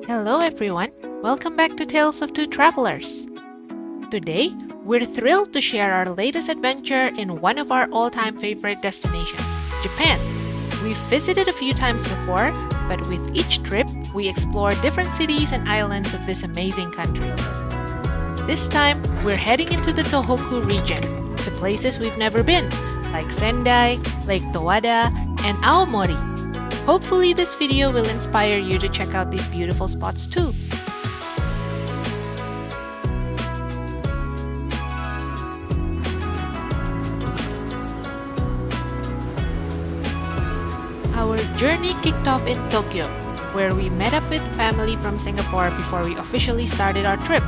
Hello everyone, welcome back to Tales of Two Travelers. Today, we're thrilled to share our latest adventure in one of our all-time favorite destinations, Japan. We've visited a few times before, but with each trip, we explore different cities and islands of this amazing country. This time, we're heading into the Tohoku region, to places we've never been, like Sendai, Lake Towada, and Aomori. Hopefully this video will inspire you to check out these beautiful spots too. Our journey kicked off in Tokyo, where we met up with family from Singapore before we officially started our trip.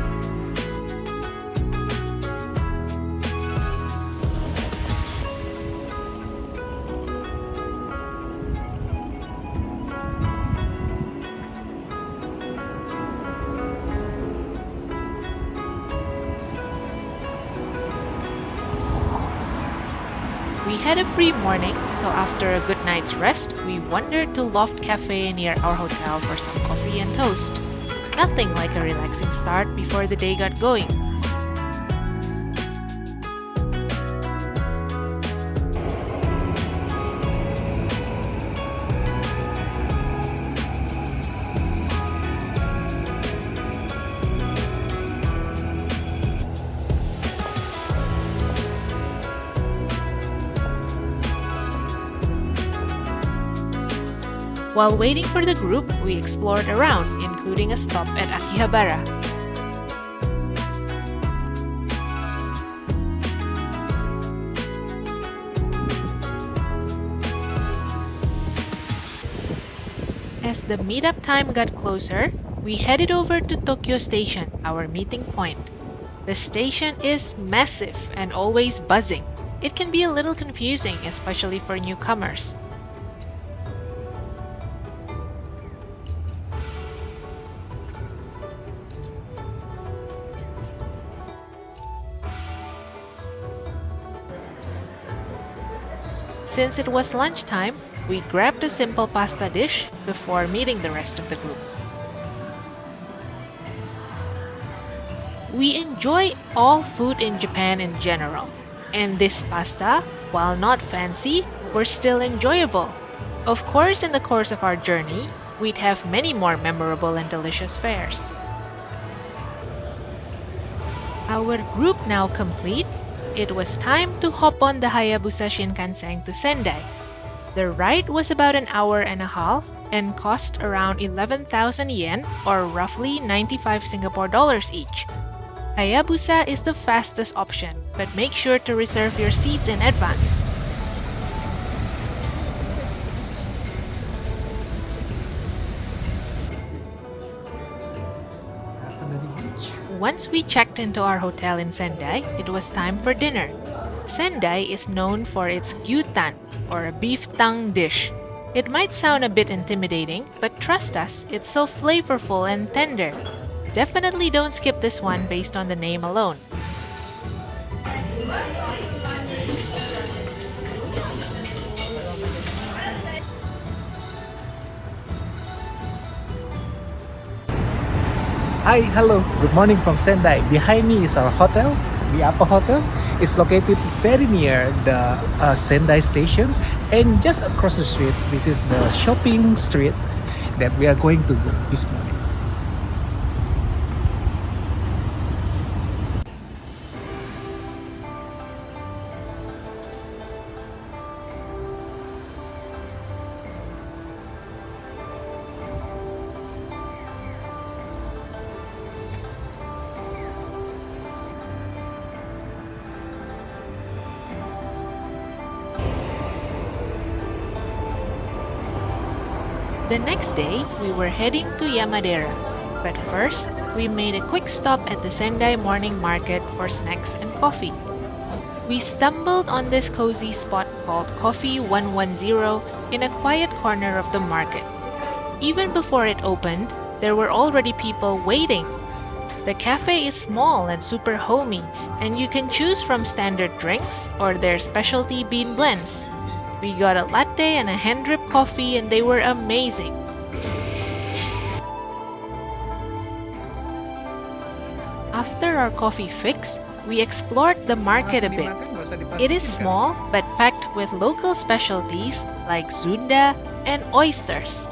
We had a free morning, so after a good night's rest, we wandered to Loft Cafe near our hotel for some coffee and toast. Nothing like a relaxing start before the day got going. While waiting for the group, we explored around, including a stop at Akihabara. As the meetup time got closer, we headed over to Tokyo Station, our meeting point. The station is massive and always buzzing. It can be a little confusing, especially for newcomers. Since it was lunchtime, we grabbed a simple pasta dish before meeting the rest of the group. We enjoy all food in Japan in general, and this pasta, while not fancy, were still enjoyable. Of course, in the course of our journey, we'd have many more memorable and delicious fares. Our group now complete, it was time to hop on the Hayabusa Shinkansen to Sendai. The ride was about an hour and a half and cost around 11,000 yen or roughly 95 Singapore dollars each. Hayabusa is the fastest option, but make sure to reserve your seats in advance. Once we checked into our hotel in Sendai, it was time for dinner. Sendai is known for its gyutan, or a beef tongue dish. It might sound a bit intimidating, but trust us, it's so flavorful and tender. Definitely don't skip this one based on the name alone. Hi, hello, good morning from Sendai. Behind me is our hotel, the Upper Hotel. It's located very near the Sendai stations, and just across the street, this is the shopping street that we are going to go this morning. The next day, we were heading to Yamadera. But first, we made a quick stop at the Sendai morning market for snacks and coffee. We stumbled on this cozy spot called Coffee 110 in a quiet corner of the market. Even before it opened, there were already people waiting. The cafe is small and super homey, and you can choose from standard drinks or their specialty bean blends. We got a latte and a hand-drip coffee and they were amazing. After our coffee fix, we explored the market a bit. It is small but packed with local specialties like zunda and oysters.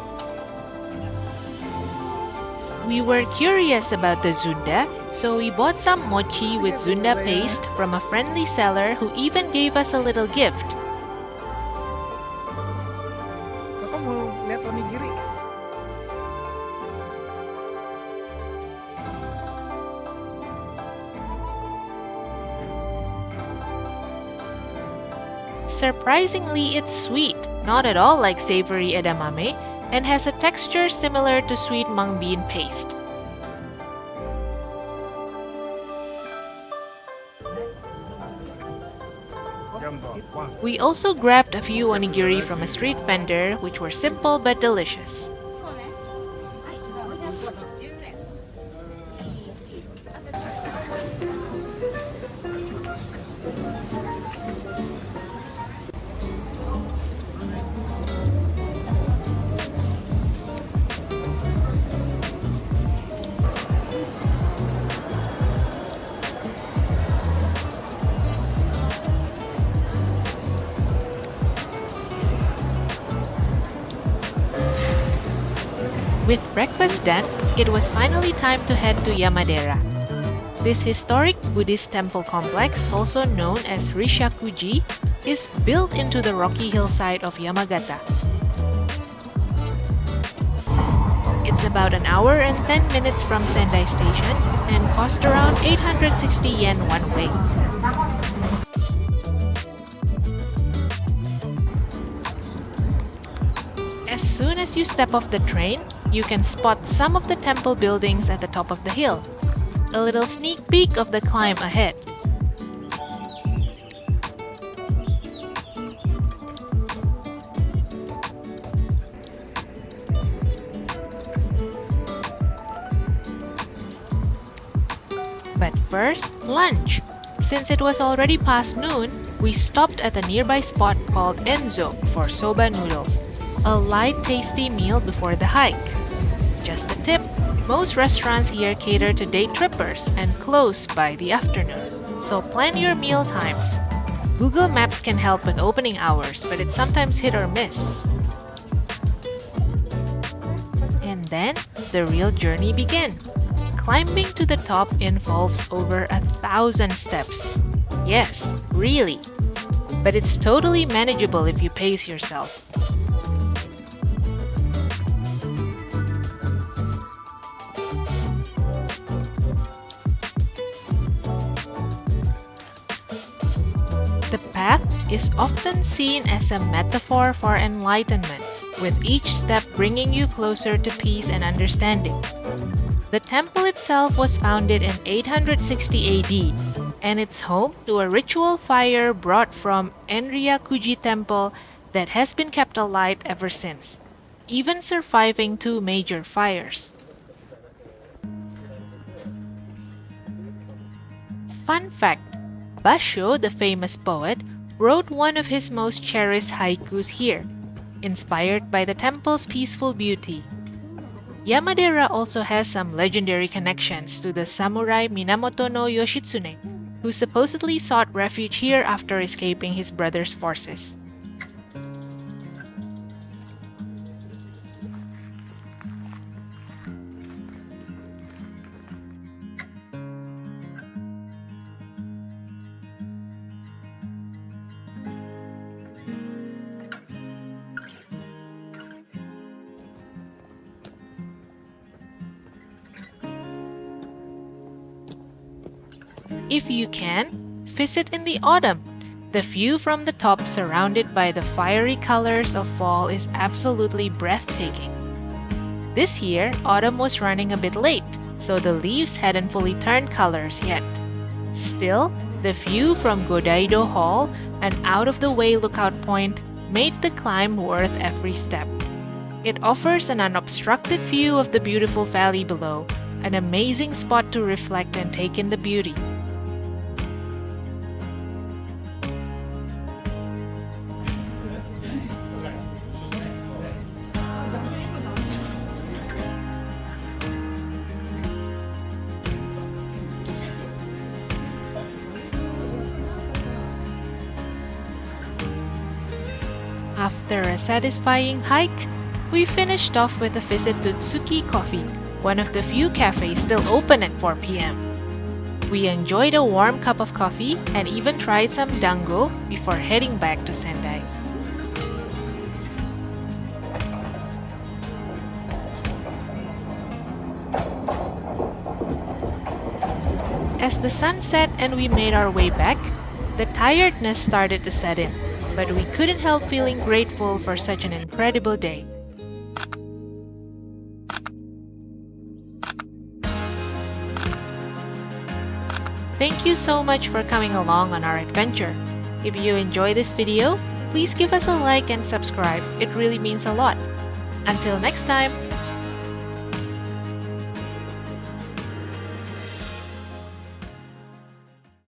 We were curious about the zunda, so we bought some mochi with zunda paste from a friendly seller who even gave us a little gift. Kakak mau lihat onigiri? Surprisingly, it's sweet, not at all like savory edamame, and has a texture similar to sweet mung bean paste. We also grabbed a few onigiri from a street vendor, which were simple but delicious. With breakfast done, it was finally time to head to Yamadera. This historic Buddhist temple complex, also known as Rishakuji, is built into the rocky hillside of Yamagata. It's about an hour and 10 minutes from Sendai Station and cost around 860 yen one way. As soon as you step off the train, you can spot some of the temple buildings at the top of the hill. A little sneak peek of the climb ahead. But first, lunch. Since it was already past noon, we stopped at a nearby spot called Enzo for soba noodles, a light, tasty meal before the hike. Just a tip, most restaurants here cater to day trippers and close by the afternoon, so plan your meal times. Google Maps can help with opening hours, but it's sometimes hit or miss. And then, the real journey began. Climbing to the top involves over 1,000 steps. Yes, really. But it's totally manageable if you pace yourself. The path is often seen as a metaphor for enlightenment, with each step bringing you closer to peace and understanding. The temple itself was founded in 860 AD, and it's home to a ritual fire brought from Enryakuji Temple that has been kept alight ever since, even surviving 2 major fires. Fun fact: Basho, the famous poet, wrote one of his most cherished haikus here, inspired by the temple's peaceful beauty. Yamadera also has some legendary connections to the samurai Minamoto no Yoshitsune, who supposedly sought refuge here after escaping his brother's forces. If you can, visit in the autumn. The view from the top surrounded by the fiery colors of fall is absolutely breathtaking. This year, autumn was running a bit late, so the leaves hadn't fully turned colors yet. Still, the view from Godaido Hall, an out-of-the-way lookout point, made the climb worth every step. It offers an unobstructed view of the beautiful valley below, an amazing spot to reflect and take in the beauty. After a satisfying hike, we finished off with a visit to Tsuki Coffee, one of the few cafes still open at 4 p.m. We enjoyed a warm cup of coffee and even tried some dango before heading back to Sendai. As the sun set and we made our way back, the tiredness started to set in, but we couldn't help feeling grateful for such an incredible day. Thank you so much for coming along on our adventure. If you enjoy this video, please give us a like and subscribe. It really means a lot. Until next time!